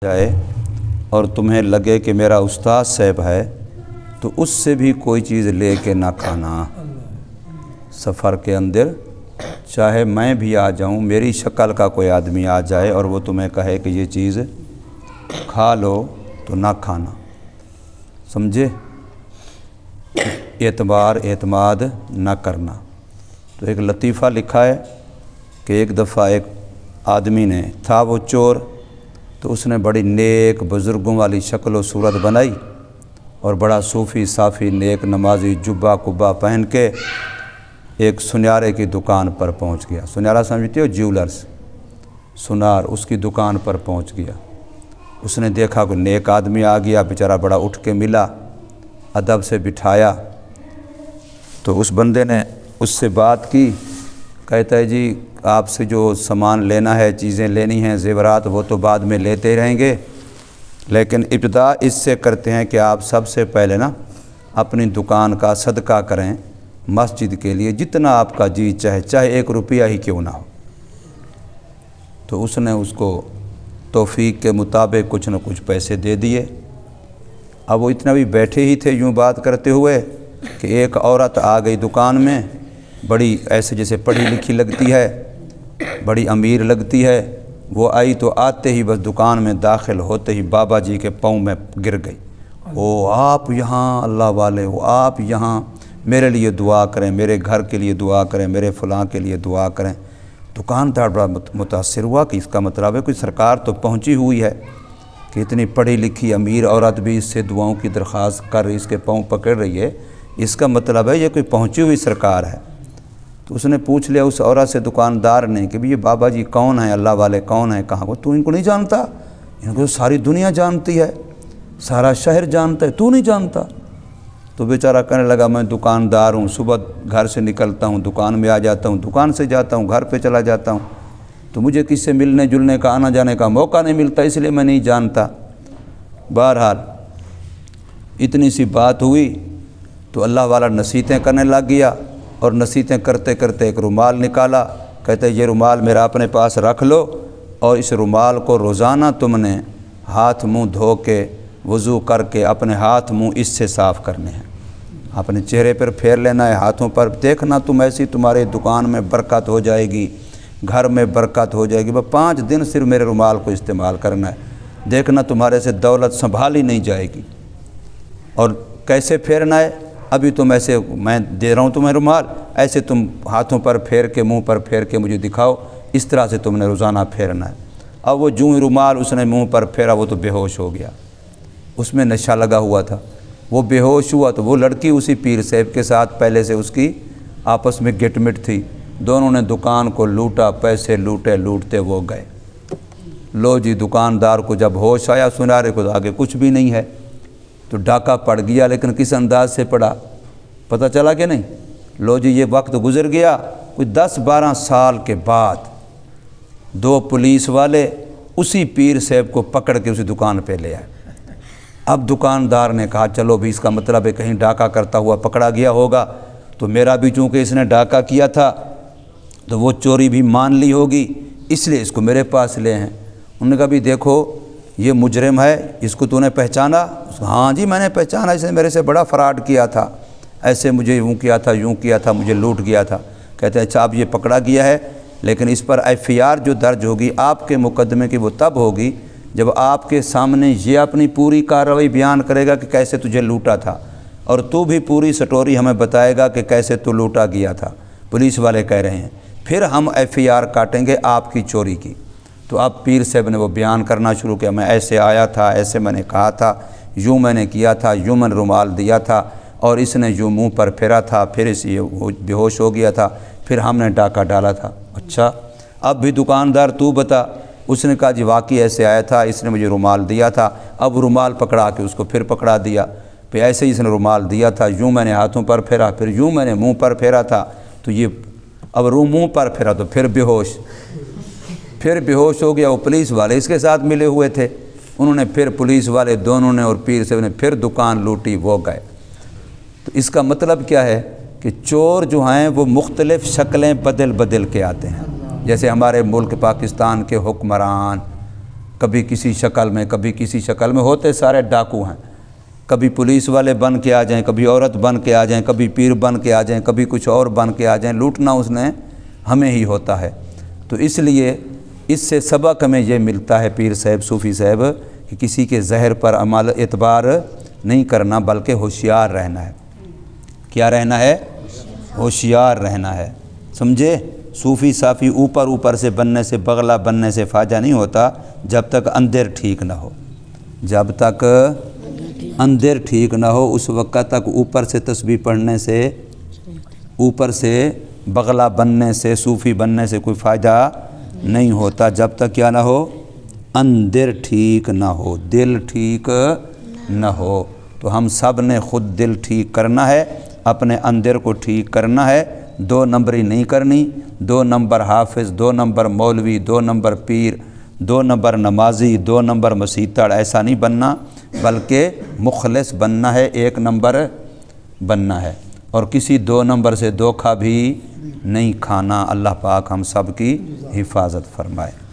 جائے اور تمہیں لگے کہ میرا استاد صاحب ہے تو اس سے بھی کوئی چیز لے کے نہ کھانا۔ سفر کے اندر چاہے میں بھی آ جاؤں، میری شکل کا کوئی آدمی آ جائے اور وہ تمہیں کہے کہ یہ چیز کھا لو تو نہ کھانا، سمجھے؟ اعتماد نہ کرنا۔ تو ایک لطیفہ لکھا ہے کہ ایک دفعہ ایک آدمی نے تھا وہ چور، تو اس نے بڑی نیک بزرگوں والی شکل و صورت بنائی اور بڑا صوفی صافی نیک نمازی جبہ کبہ پہن کے ایک سنیارے کی دکان پر پہنچ گیا۔ سنیارہ سمجھتے ہو؟ جیولرز، سنار، اس کی دکان پر پہنچ گیا۔ اس نے دیکھا کہ نیک آدمی آ گیا، بیچارہ بڑا اٹھ کے ملا، ادب سے بٹھایا۔ تو اس بندے نے اس سے بات کی، کہتا ہے جی آپ سے جو سامان لینا ہے، چیزیں لینی ہیں، زیورات، وہ تو بعد میں لیتے رہیں گے، لیکن ابتدا اس سے کرتے ہیں کہ آپ سب سے پہلے نا اپنی دکان کا صدقہ کریں مسجد کے لیے، جتنا آپ کا جی چاہے 1 روپیہ ہی کیوں نہ ہو۔ تو اس نے اس کو توفیق کے مطابق کچھ نہ کچھ پیسے دے دیے۔ اب وہ اتنا بھی بیٹھے ہی تھے یوں بات کرتے ہوئے کہ ایک عورت آ گئی دکان میں، بڑی ایسے جیسے پڑھی لکھی لگتی ہے، بڑی امیر لگتی ہے۔ وہ آئی تو آتے ہی بس دکان میں داخل ہوتے ہی بابا جی کے پاؤں میں گر گئی۔ او آپ یہاں، اللہ والے ہو آپ یہاں، میرے لیے دعا کریں، میرے گھر کے لیے دعا کریں، میرے فلاں کے لیے دعا کریں۔ دکاندار بڑا متاثر ہوا کہ اس کا مطلب ہے کوئی سرکار تو پہنچی ہوئی ہے کہ اتنی پڑھی لکھی امیر عورت بھی اس سے دعاؤں کی درخواست کر رہی، اس کے پاؤں پکڑ رہی ہے، اس کا مطلب ہے یہ کوئی پہنچی ہوئی سرکار ہے۔ تو اس نے پوچھ لیا اس عورت سے، دکاندار نے، کہ بھی یہ بابا جی کون ہیں، اللہ والے کون ہیں، کہاں وہ؟ تو ان کو نہیں جانتا؟ ان کو ساری دنیا جانتی ہے، سارا شہر جانتا ہے، تو نہیں جانتا؟ تو بیچارہ کہنے لگا میں دکاندار ہوں، صبح گھر سے نکلتا ہوں، دکان میں آ جاتا ہوں، دکان سے جاتا ہوں، گھر پہ چلا جاتا ہوں، تو مجھے کس سے ملنے جلنے کا، آنا جانے کا موقع نہیں ملتا، اس لیے میں نہیں جانتا۔ بہرحال اتنی سی بات ہوئی تو اللہ والا نصیحتیں کرنے لگ گیا، اور نصیحتیں کرتے کرتے ایک رومال نکالا، کہتے یہ رومال میرا اپنے پاس رکھ لو، اور اس رومال کو روزانہ تم نے ہاتھ منہ دھو کے وضو کر کے اپنے ہاتھ منہ اس سے صاف کرنے ہیں، اپنے چہرے پر پھیر لینا ہے، ہاتھوں پر، دیکھنا تم ایسی تمہارے دکان میں برکت ہو جائے گی، گھر میں برکت ہو جائے گی۔ بس 5 دن صرف میرے رومال کو استعمال کرنا ہے، دیکھنا تمہارے سے دولت سنبھالی نہیں جائے گی۔ اور کیسے پھیرنا ہے؟ ابھی تم ایسے، میں دے رہا ہوں تمہیں رومال، ایسے تم ہاتھوں پر پھیر کے، منہ پر پھیر کے مجھے دکھاؤ، اس طرح سے تم نے روزانہ پھیرنا ہے۔ اب وہ جو ہی رومال اس نے منہ پر پھیرا وہ تو بے ہوش ہو گیا، اس میں نشہ لگا ہوا تھا، وہ بے ہوش ہوا۔ تو وہ لڑکی اسی پیر صاحب کے ساتھ پہلے سے اس کی آپس میں گٹ مٹ تھی، دونوں نے دکان کو لوٹا، پیسے لوٹے، لوٹتے وہ گئے۔ لو جی دکاندار کو جب ہوش آیا، سنارے کو آگے کچھ بھی نہیں ہے، تو ڈاکہ پڑ گیا، لیکن کس انداز سے پڑا پتہ چلا کہ نہیں؟ لو جی یہ وقت گزر گیا، کوئی 10-12 سال کے بعد 2 پولیس والے اسی پیر صاحب کو پکڑ کے اسی دکان پہ لے آئے۔ اب دکاندار نے کہا چلو بھی اس کا مطلب ہے کہیں ڈاکہ کرتا ہوا پکڑا گیا ہوگا، تو میرا بھی چونکہ اس نے ڈاکہ کیا تھا تو وہ چوری بھی مان لی ہوگی، اس لیے اس کو میرے پاس لے ہیں۔ انہوں نے کہا بھی دیکھو یہ مجرم ہے، اس کو تو نے پہچانا؟ ہاں جی میں نے پہچانا، اس نے میرے سے بڑا فراڈ کیا تھا، ایسے مجھے یوں کیا تھا، یوں کیا تھا، مجھے لوٹ گیا تھا۔ کہتے ہیں اچھا اب یہ پکڑا گیا ہے، لیکن اس پر FIR جو درج ہوگی آپ کے مقدمے کی وہ تب ہوگی جب آپ کے سامنے یہ اپنی پوری کارروائی بیان کرے گا کہ کیسے تجھے لوٹا تھا، اور تو بھی پوری سٹوری ہمیں بتائے گا کہ کیسے تو لوٹا گیا تھا۔ پولیس والے کہہ رہے ہیں پھر ہم FIR کاٹیں گے آپ کی چوری کی۔ تو اب پیر صاحب نے وہ بیان کرنا شروع کیا، میں ایسے آیا تھا، ایسے میں نے کہا تھا، یوں میں نے کیا تھا، یوں میں نے رومال دیا تھا، اور اس نے یوں منہ پر پھیرا تھا، پھر اس یہ بے ہوش ہو گیا تھا، پھر ہم نے ڈاکہ ڈالا تھا۔ اچھا اب بھی دکاندار تو بتا؟ اس نے کہا جی واقعی ایسے آیا تھا، اس نے مجھے رومال دیا تھا، اب رومال پکڑا کے اس کو پھر پکڑا دیا، پھر ایسے ہی اس نے رومال دیا تھا، یوں میں نے ہاتھوں پر پھیرا، پھر یوں میں نے منہ پر پھیرا تھا، تو یہ اب منہ پر پھیرا تو پھر بے ہوش ہو گیا۔ وہ پولیس والے اس کے ساتھ ملے ہوئے تھے، انہوں نے پھر پولیس والے دونوں نے اور پیر صاحب نے پھر دکان لوٹی، وہ گئے۔ تو اس کا مطلب کیا ہے کہ چور جو ہیں وہ مختلف شکلیں بدل کے آتے ہیں، جیسے ہمارے ملک پاکستان کے حکمران کبھی کسی شکل میں کبھی کسی شکل میں، ہوتے سارے ڈاکو ہیں، کبھی پولیس والے بن کے آ جائیں، کبھی عورت بن کے آ جائیں، کبھی پیر بن کے آ جائیں، کبھی کچھ اور بن کے آ جائیں، لوٹنا اس نے ہمیں ہی ہوتا ہے۔ تو اس لیے اس سے سبق ہمیں یہ ملتا ہے پیر صاحب، صوفی صاحب، کہ کسی کے زہر پر عمل اعتبار نہیں کرنا، بلکہ ہوشیار رہنا ہے۔ کیا رہنا ہے؟ ہوشیار رہنا ہے، سمجھے؟ صوفی صافی اوپر سے بننے سے، بغلہ بننے سے فائدہ نہیں ہوتا جب تک اندر ٹھیک نہ ہو۔ جب تک اندر ٹھیک نہ ہو اس وقت تک اوپر سے تسبیح پڑھنے سے، اوپر سے بغلہ بننے سے، صوفی بننے سے کوئی فائدہ نہیں ہوتا جب تک کیا نہ ہو؟ اندر ٹھیک نہ ہو، دل ٹھیک نہ ہو۔ تو ہم سب نے خود دل ٹھیک کرنا ہے، اپنے اندر کو ٹھیک کرنا ہے، 2 نمبری نہیں کرنی، 2 نمبر حافظ، 2 نمبر مولوی، 2 نمبر پیر، 2 نمبر نمازی، 2 نمبر مسیتڑ، ایسا نہیں بننا، بلکہ مخلص بننا ہے، 1 نمبر بننا ہے، اور کسی 2 نمبر سے دھوکہ بھی نہیں کھانا۔ اللہ پاک ہم سب کی حفاظت فرمائے۔